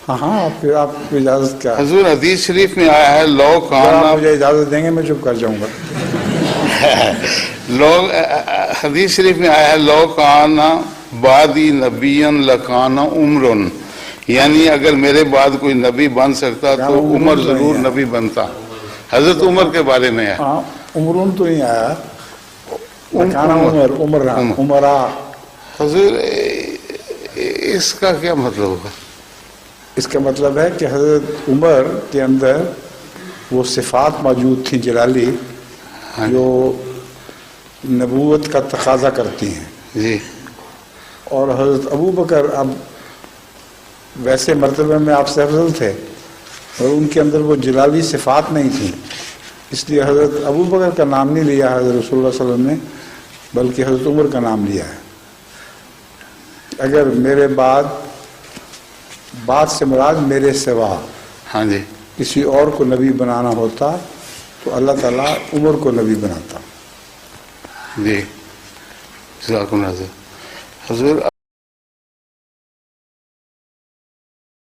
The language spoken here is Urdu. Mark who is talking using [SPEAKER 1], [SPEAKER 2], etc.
[SPEAKER 1] ہاں ہاں آپ کی اجازت کیا ہے؟
[SPEAKER 2] حضور حدیث شریف میں آیا ہے لو
[SPEAKER 1] اگر آپ
[SPEAKER 2] کانا
[SPEAKER 1] مجھے اجازت دیں گے میں چپ کر جاؤں گا.
[SPEAKER 2] لوگ حدیث شریف میں آیا ہے لو کانا بعدی نبین لکانا عمرن، یعنی اگر میرے بعد کوئی نبی بن سکتا تو عمر
[SPEAKER 1] تو نہیں
[SPEAKER 2] ضرور
[SPEAKER 1] ہے.
[SPEAKER 2] نبی بنتا. حضرت عمر کے بارے میں ہے.
[SPEAKER 1] ہاں عمرون تو نہیں آیا. لکانا عمرا.
[SPEAKER 2] حضور اس کا کیا مطلب ہوگا؟
[SPEAKER 1] اس کا مطلب ہے کہ حضرت عمر کے اندر وہ صفات موجود تھیں جلالی جو نبوت کا تقاضا کرتی ہیں.
[SPEAKER 2] جی.
[SPEAKER 1] اور حضرت ابو بکر اب ویسے مرتبہ میں آپ سے افضل تھے اور ان کے اندر وہ جلالی صفات نہیں تھیں، اس لیے حضرت ابو بکر کا نام نہیں لیا حضرت رسول اللہ صلی اللہ علیہ وسلم نے، بلکہ حضرت عمر کا نام لیا ہے. اگر میرے بعد سے مراد میرے سوا
[SPEAKER 2] ہاں جی
[SPEAKER 1] کسی اور کو نبی بنانا ہوتا تو اللہ تعالیٰ عمر کو نبی بناتا.
[SPEAKER 2] جی جزاکم اللہ. حضور